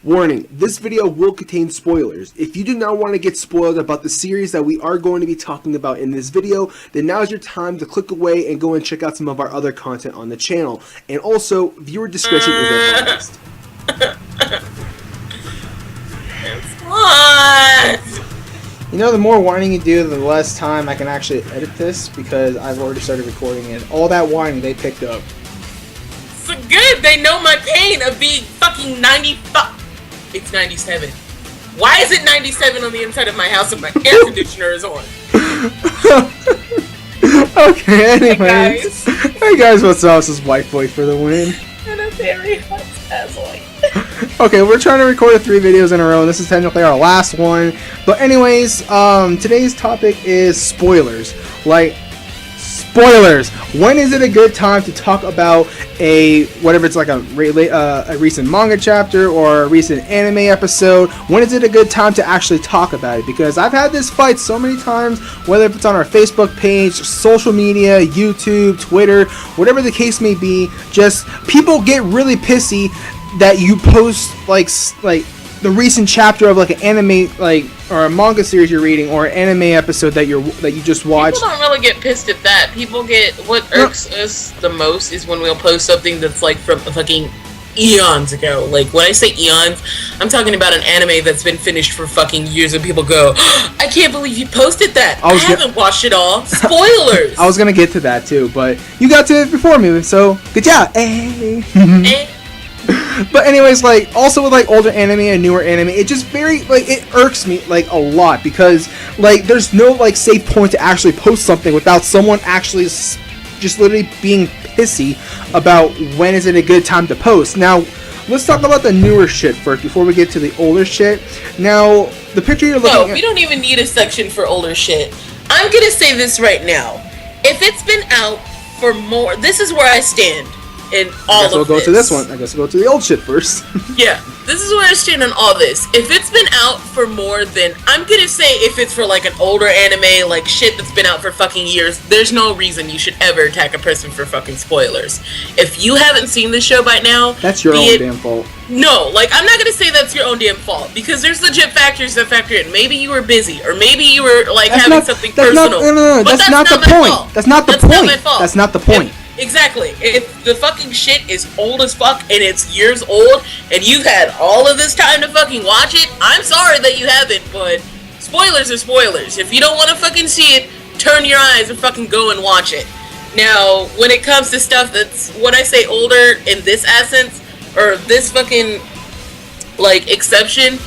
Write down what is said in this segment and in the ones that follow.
Warning, this video will contain spoilers. If you do not want to get spoiled about the series that we are going to be talking about in this video, then now is your time to click away and go and check out some of our other content on the channel. And also, viewer discretion is advised. You know, the more whining you do, the less time I can actually edit this, because I've already started recording it. All that whining they picked up. So good, they know my pain of being fucking 95. It's 97. Why is it 97 on the inside of my house if my air conditioner is on? Okay, anyways. Hey guys, what's up? This is White Boy for the win. And a very hot Asloy. Okay, we're trying to record 3 videos in a row, and this is technically our last one. But anyways, today's topic is spoilers. Like, spoilers! When is it a good time to talk about whatever it's like a recent manga chapter or a recent anime episode? When is it a good time to actually talk about it? Because I've had this fight so many times, whether it's on our Facebook page, social media, YouTube, Twitter, whatever the case may be, just people get really pissy that you post like the recent chapter of like an anime or a manga series you're reading, or an anime episode that you just watched. People don't really get pissed at that. People get, what irks us the most is when we'll post something that's like from fucking eons ago. Like when I say eons, I'm talking about an anime that's been finished for fucking years, and people go, I can't believe you posted that. I haven't watched it all. Spoilers. I was gonna get to that too, but you got to it before me, so good job. Hey. But anyways, like, also with like older anime and newer anime, it just it irks me like a lot, because like there's no like safe point to actually post something without someone actually just literally being pissy about when is it a good time to post. Now, let's talk about the newer shit first before we get to the older shit. Now, the picture you're looking at... No, we don't even need a section for older shit. I'm gonna say this right now. If it's been out for more... This is where I stand. In all of this. We'll go to this one. I guess we'll go to the old shit first. Yeah, this is where I stand on all this. If it's been out for more than, I'm gonna say if it's for like an older anime, like shit that's been out for fucking years, there's no reason you should ever attack a person for fucking spoilers. If you haven't seen this show by now, that's your own damn fault. No, like, I'm not gonna say that's your own damn fault, because there's legit factors that factor in. Maybe you were busy, or maybe you were like having something personal. No, that's not the point. That's not the point. That's not the point. Exactly. If the fucking shit is old as fuck and it's years old and you've had all of this time to fucking watch it, I'm sorry that you haven't, but spoilers are spoilers. If you don't want to fucking see it, turn your eyes and fucking go and watch it. Now, when it comes to stuff that's, when I say older in this essence, or this fucking, like, exception,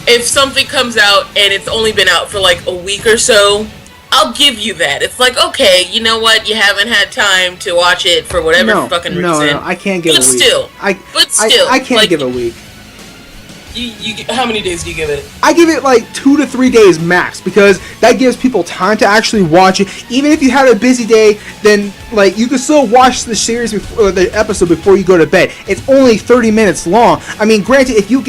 if something comes out and it's only been out for like a week or so, I'll give you that. It's like, okay, you know what? You haven't had time to watch it for whatever fucking reason. No, I can't give a week. I can't like, give a week. You how many days do you give it? I give it like 2 to 3 days max, because that gives people time to actually watch it. Even if you had a busy day, then like you can still watch the series before the episode before you go to bed. It's only 30 minutes long. I mean, granted, if you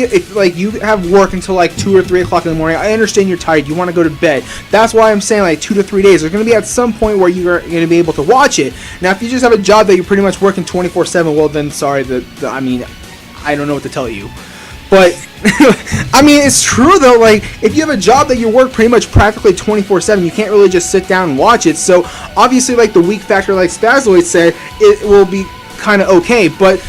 have work until like 2 or 3 o'clock in the morning, I understand you're tired. You want to go to bed. That's why I'm saying like 2 to 3 days. There's going to be at some point where you're going to be able to watch it. Now, if you just have a job that you're pretty much working 24/7, well then sorry. I mean, I don't know what to tell you. But, I mean, it's true, though. Like, if you have a job that you work pretty much practically 24/7, you can't really just sit down and watch it. So, obviously, like, the weak factor, like Spazoid said, it will be kind of okay. But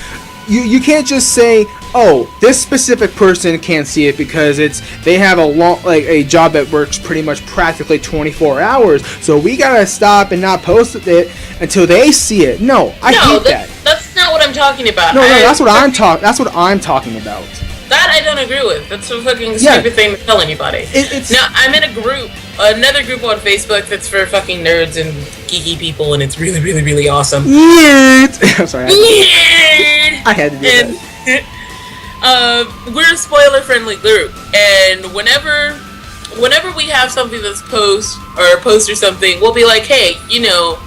you can't just say, oh, this specific person can't see it because they have a job that works pretty much practically 24 hours. So, we gotta stop and not post it until they see it. No, I hate that. That's not what I'm talking about. No, that's what I'm talking about. That I don't agree with. That's a fucking stupid thing to tell anybody. Now, I'm in another group on Facebook that's for fucking nerds and geeky people, and it's really, really, really awesome. I'm sorry. I had to do that. We're a spoiler-friendly group, and whenever we have something that's post or something, we'll be like, hey, you know,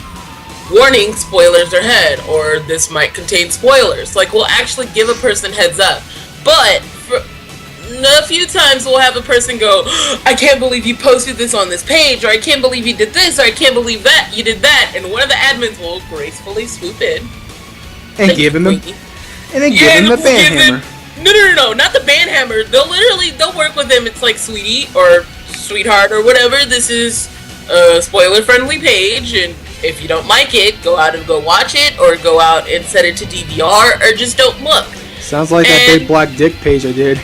warning, spoilers are ahead, or this might contain spoilers. Like, we'll actually give a person heads up. But a few times we'll have a person go, I can't believe you posted this on this page, or I can't believe you did this, or I can't believe that you did that, and one of the admins will gracefully swoop in and give him the ban hammer. No, not the Banhammer. They'll work with them. It's like sweetie or sweetheart or whatever. This is a spoiler-friendly page, and if you don't like it, go out and go watch it, or go out and set it to DVR, or just don't look. Sounds like that big black dick page I did.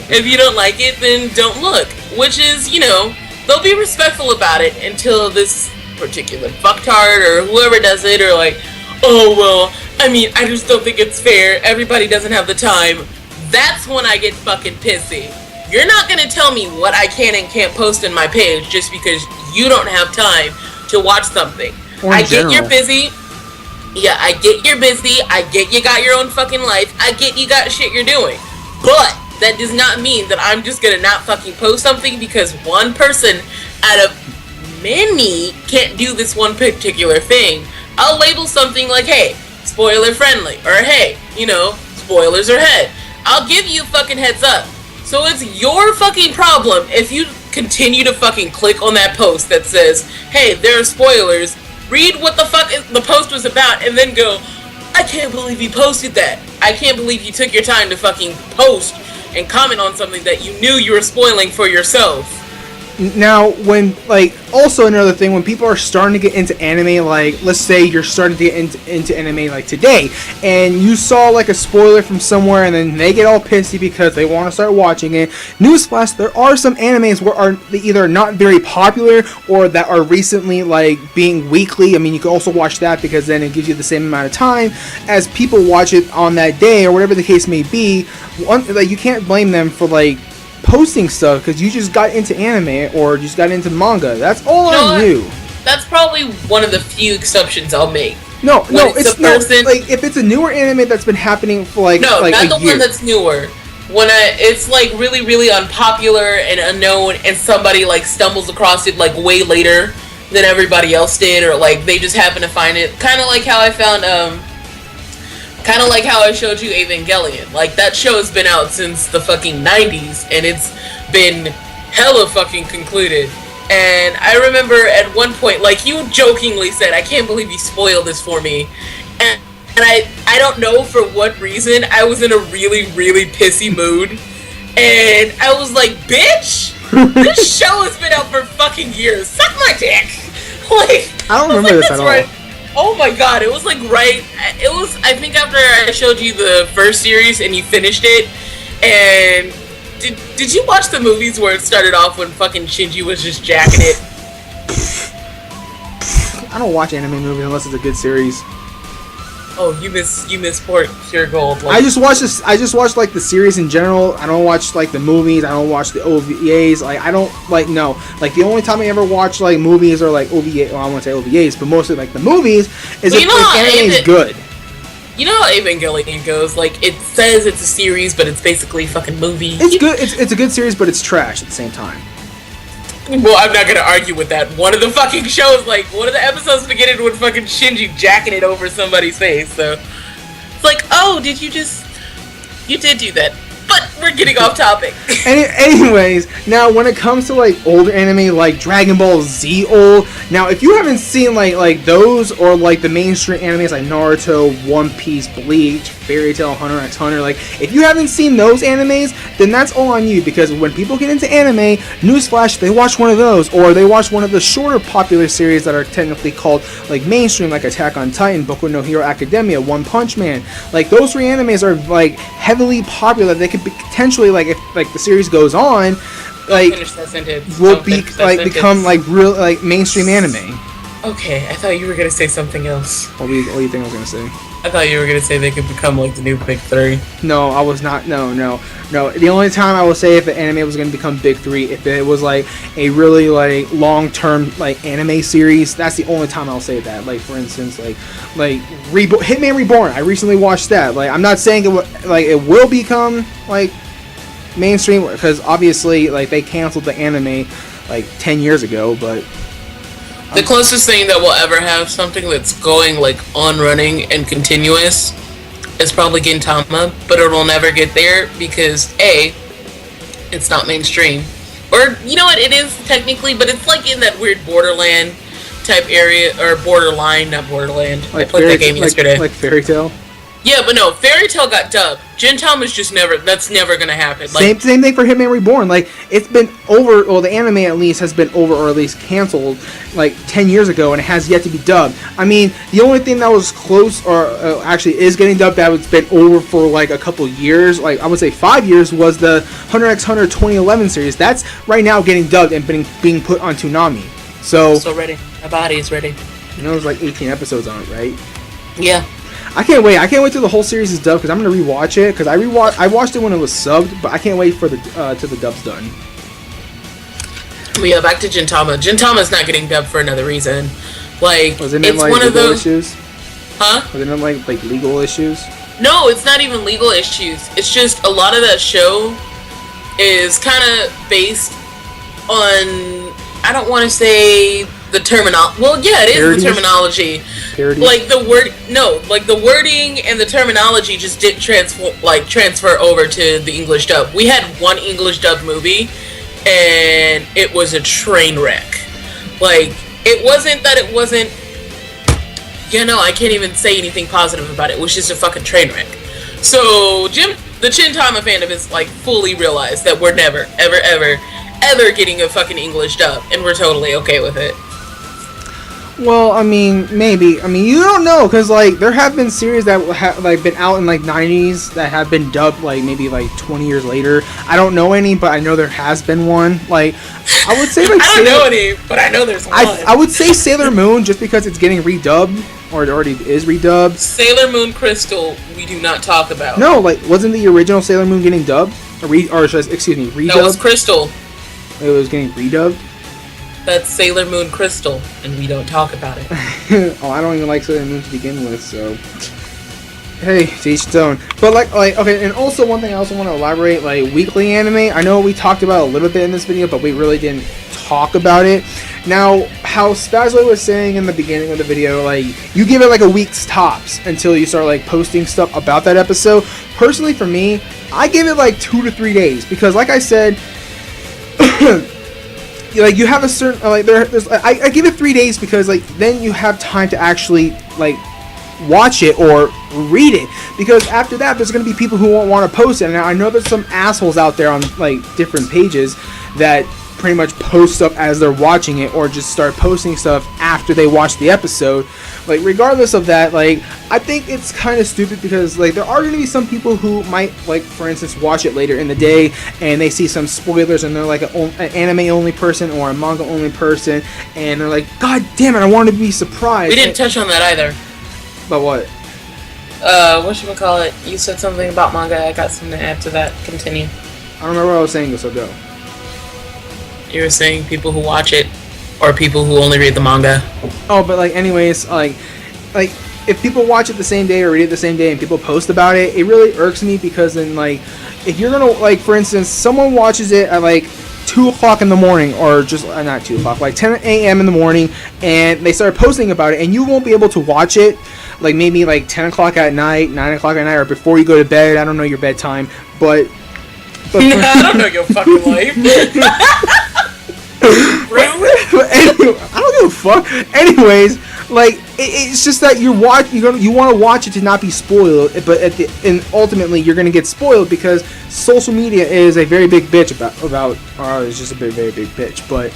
If you don't like it, then don't look. Which is, they'll be respectful about it until this particular fucktard or whoever does it, or like, oh, well, I mean, I just don't think it's fair. Everybody doesn't have the time. That's when I get fucking pissy. You're not gonna tell me what I can and can't post in my page just because you don't have time to watch something. I get you're busy. Yeah, I get you're busy. I get you got your own fucking life. I get you got shit you're doing. But that does not mean that I'm just gonna not fucking post something because one person out of many can't do this one particular thing. I'll label something like, hey, spoiler friendly, or hey, spoilers ahead. I'll give you a fucking heads up. So it's your fucking problem if you continue to fucking click on that post that says, hey, there are spoilers, read what the fuck the post was about, and then go, I can't believe you posted that. I can't believe you took your time to fucking post and comment on something that you knew you were spoiling for yourself. Now, also another thing, when people are starting to get into anime, let's say you're starting to get into anime, today, and you saw, a spoiler from somewhere, and then they get all pissy because they want to start watching it. Newsflash, there are some animes where are they either not very popular, or that are recently, being weekly. I mean, you can also watch that, because then it gives you the same amount of time as people watch it on that day, or whatever the case may be. You can't blame them for, posting stuff because you just got into anime or just got into manga. That's all on you. That's probably one of the few exceptions I'll make. If it's a newer anime that's been happening for not the one that's newer. When it's really, really unpopular and unknown, and somebody stumbles across it way later than everybody else did, or they just happen to find it. Kind of like how I found kind of like how I showed you Evangelion. That show has been out since the fucking 90s, and it's been hella fucking concluded. And I remember at one point, you jokingly said, I can't believe you spoiled this for me. And I don't know for what reason, I was in a really, really pissy mood. And I was like, bitch, this show has been out for fucking years. Suck my dick. I don't remember this at all. Right. Oh my god, it was I think after I showed you the first series and you finished it, and did you watch the movies where it started off when fucking Shinji was just jacking it? I don't watch anime movies unless it's a good series. Oh, you miss Pure Gold. I just watch this. I just watch the series in general. I don't watch the movies. I don't watch the OVAs. I don't no. The only time I ever watch movies or OVA. Well, I won't say OVAs, but mostly the movies is if the anime is good. You know how Evangelion goes. It says it's a series, but it's basically a fucking movie. It's good. It's a good series, but it's trash at the same time. Well, I'm not gonna argue with that. One of the fucking shows, one of the episodes beginning with fucking Shinji jacking it over somebody's face, so... It's oh, you did do that. But we're getting off topic. Anyways, now when it comes to older anime like Dragon Ball Z old, now if you haven't seen like those or the mainstream animes like Naruto, One Piece, Bleach, Fairy Tail, Hunter x Hunter, if you haven't seen those animes, then that's all on you, because when people get into anime, newsflash, they watch one of those, or they watch one of the shorter popular series that are technically called mainstream, like Attack on Titan, Boku no Hero Academia, One Punch Man. Those three animes are heavily popular. They could be potentially if the series goes on, will be become real mainstream anime. Okay, I thought you were gonna say something else. What do you think I was gonna say? I thought you were gonna say they could become the new big three. No, I was not. No. The only time I would say if an anime was gonna become big three, if it was a really long-term anime series, that's the only time I'll say that. For instance, Hitman Reborn. I recently watched that. I'm not saying it will become mainstream, because obviously they canceled the anime 10 years ago, but the closest thing that we'll ever have something that's going on running and continuous is probably Gintama, but it will never get there because A, it's not mainstream, or you know what, it is technically, but it's in that weird Borderland type area, or Borderline, not Borderland. I played that game yesterday. Like Fairy Tail. Yeah, but no, Fairy Tail got dubbed. Gintama's just never. That's never gonna happen. Like, same thing for Hitman Reborn. Like, it's been over. Well, the anime at least has been over, or at least canceled, like 10 years ago, and it has yet to be dubbed. I mean, the only thing that was close, or actually is getting dubbed, that has been over for like a couple years, like I would say 5 years, was the Hunter x Hunter 2011 series. That's right now getting dubbed and being put on Toonami. So ready. My body is ready. You know, there's like 18 episodes on it, right? Yeah. I can't wait. I can't wait till the whole series is dubbed, because I'm gonna rewatch it. Because I watched it when it was subbed, but I can't wait for the till the dub's done. But yeah, back to Gintama. Gintama's not getting dubbed for another reason. Like, Was it it's like one of legal those. issues? Huh? Was it like legal issues? No, it's not even legal issues. It's just a lot of that show is kind of based on, I don't want to say the terminology. Well, yeah, it is Parodies? the terminology. Parodies? Like the wording and the terminology just didn't transfer over to the English dub. We had one English dub movie, and it was a train wreck. Like, it wasn't that it wasn't. I can't even say anything positive about it. It was just a fucking train wreck. So, the Gintama fandom is like fully realized that we're never, ever, ever, ever getting a fucking English dub, and we're totally okay with it. Well, I mean, maybe. I mean, you don't know, because like there have been series that have like been out in like 90s that have been dubbed like maybe like 20 years later. I don't know any, but I know there has been one. Like, I would say like I don't know any, but I know there's one. I would say Sailor Moon, just because it's getting redubbed, or it already is redubbed. Sailor Moon Crystal, we do not talk about. No, like, wasn't the original Sailor Moon getting dubbed? Excuse me, redubbed? That was Crystal. It was getting redubbed? That's Sailor Moon Crystal, and we don't talk about it. Oh, I don't even like Sailor Moon to begin with, so... Hey, to each his own. But, like, okay, and also one thing I also want to elaborate, like, weekly anime. I know we talked about it a little bit in this video, but we really didn't talk about it. Now, how Spazloy was saying in the beginning of the video, like, you give it, like, a week's tops until you start, like, posting stuff about that episode. Personally, for me, I give it, like, 2 to 3 days, because, like I said... like, you have a certain, like, I give it 3 days, because, like, then you have time to actually, like, watch it or read it, because after that there's going to be people who won't want to post it. And I know there's some assholes out there on, like, different pages that pretty much post stuff as they're watching it, or just start posting stuff after they watch the episode. Like, regardless of that, like, I think it's kind of stupid, because, like, there are going to be some people who might, like, for instance, watch it later in the day, and they see some spoilers, and they're like an anime only person or a manga only person, and they're like, God damn it, I wanted to be surprised. We didn't touch on that either. But what? Whatchamacallit? You said something about manga. I got something to add to that. Continue. I don't remember what I was saying, so go. You were saying people who watch it, or people who only read the manga. Oh, but, like, anyways, like, if people watch it the same day or read it the same day and people post about it, it really irks me, because then, like, if you're gonna, like, for instance, someone watches it at, like, 2 o'clock in the morning, or just, not 2 o'clock, like 10 a.m. in the morning, and they start posting about it, and you won't be able to watch it, like, maybe, like, 10 o'clock at night, 9 o'clock at night, or before you go to bed. I don't know your bedtime, but I don't know your fucking life. Anyway, I don't give a fuck. Anyways, like, it's just that you want to watch it to not be spoiled, but and ultimately you're gonna get spoiled, because social media is a very big bitch about it's just a very big bitch. But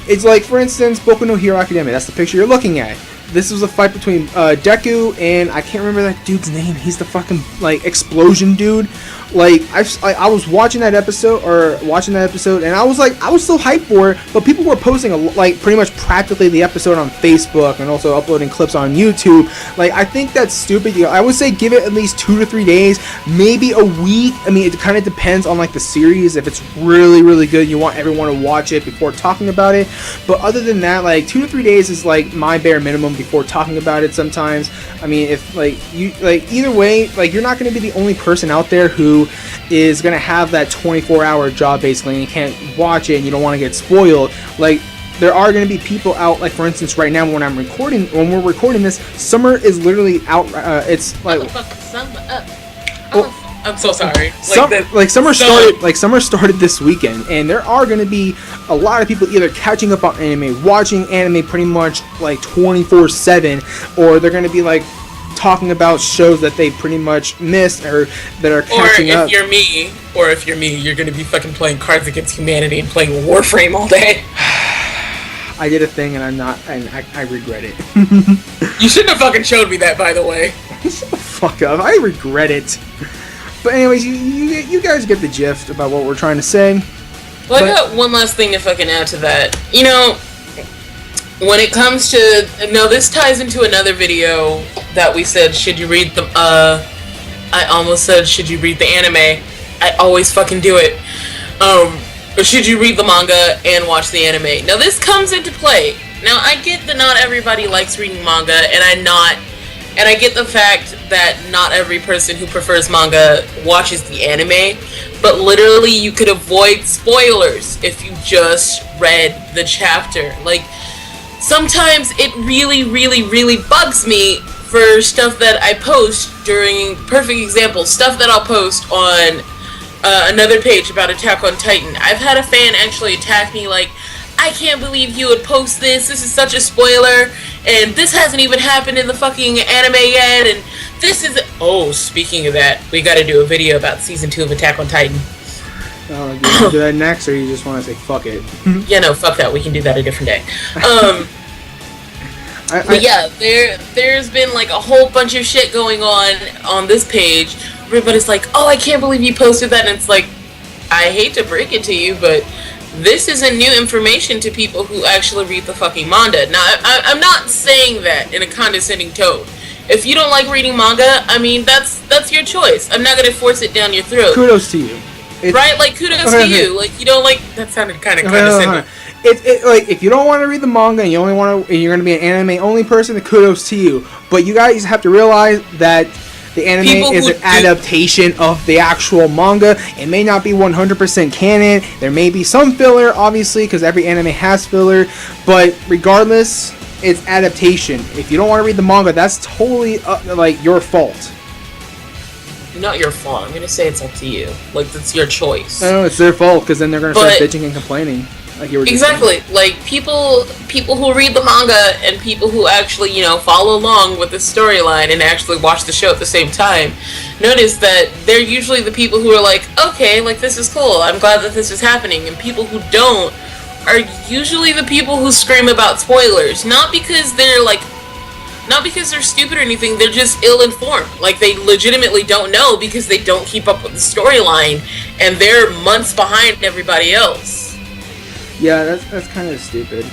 it's like, for instance, Boku no Hero Academia. That's the picture you're looking at. This was a fight between Deku and I can't remember that dude's name. He's the fucking, like, explosion dude. Like, I was watching that episode, and I was so hyped for it, but people were posting like pretty much practically the episode on Facebook, and also uploading clips on YouTube. Like, I think that's stupid. I would say give it at least 2 to 3 days, maybe a week. I mean, it kind of depends on, like, the series. If it's really good, you want everyone to watch it before talking about it. But other than that, like, 2 to 3 days is, like, my bare minimum before talking about it sometimes. I mean, if, like, you, like, either way, like, you're not going to be the only person out there who is going to have that 24-hour job, basically, and you can't watch it and you don't want to get spoiled. Like, there are going to be people out, like, for instance, right now when we're recording this, summer is literally out. It's like, Summer up. I'm so sorry. Summer started this weekend, and there are going to be a lot of people either catching up on anime, watching anime pretty much like 24/7, or they're going to be like talking about shows that they pretty much missed or that are catching up. Or if you're me, you're gonna be fucking playing Cards Against Humanity and playing Warframe all day. I did a thing and I regret it. You shouldn't have fucking showed me that, by the way. Shut the fuck up. I regret it. But anyways, you guys get the gist about what we're trying to say. Well, I got one last thing to fucking add to that. You know, when it comes to... Now, this ties into another video that we said, should you read the... I almost said, should you read the anime? I always fucking do it. Or should you read the manga and watch the anime? Now, this comes into play. Now, I get that not everybody likes reading manga, and I get the fact that not every person who prefers manga watches the anime, but literally you could avoid spoilers if you just read the chapter. Like, sometimes it really, really, really bugs me for stuff that I post during, perfect example, stuff that I'll post on another page about Attack on Titan. I've had a fan actually attack me like, I can't believe you would post this is such a spoiler, and this hasn't even happened in the fucking anime yet, and this is... Oh, speaking of that, we gotta do a video about Season 2 of Attack on Titan. Oh, do you want to do that next, or you just want to say fuck it? Yeah, no, fuck that, we can do that a different day. But yeah, there's been like a whole bunch of shit going on this page. Everybody's like, oh, I can't believe you posted that, and it's like, I hate to break it to you, but this isn't new information to people who actually read the fucking manga. Now, I'm not saying that in a condescending tone. If you don't like reading manga, I mean, that's your choice. I'm not gonna force it down your throat. Kudos to you. Right? Like, kudos to you. Like, you don't like... That sounded kind of condescending. Like, if you don't want to read the manga and you're going to be an anime-only person, then kudos to you. But you guys have to realize that the anime is an adaptation of the actual manga. It may not be 100% canon. There may be some filler, obviously, because every anime has filler. But regardless, it's adaptation. If you don't want to read the manga, that's totally, your fault. Not your fault. I'm gonna say it's up to you. Like, that's your choice. No, it's their fault, because then they're gonna start bitching and complaining. Like you were just exactly. Saying. Like, people who read the manga and people who actually, follow along with the storyline and actually watch the show at the same time, notice that they're usually the people who are like, okay, like, this is cool. I'm glad that this is happening. And people who don't are usually the people who scream about spoilers. Not because they're stupid or anything, they're just ill-informed. Like, they legitimately don't know because they don't keep up with the storyline, and they're months behind everybody else. Yeah, that's kind of stupid.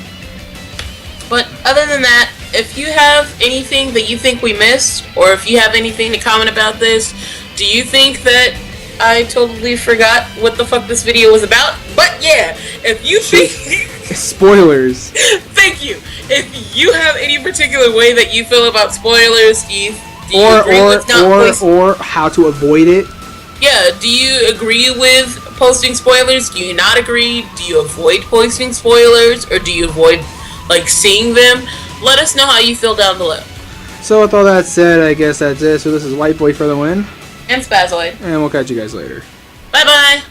But other than that, if you have anything that you think we missed, or if you have anything to comment about this, do you think that I totally forgot what the fuck this video was about? But yeah, if you think... Spoilers. Thank you. If you have any particular way that you feel about spoilers, do you agree with not or how to avoid it? Yeah, do you agree with posting spoilers? Do you not agree? Do you avoid posting spoilers? Or do you avoid, seeing them? Let us know how you feel down below. So with all that said, I guess that's it. So this is White Boy for the win. And Spazoid. And we'll catch you guys later. Bye-bye.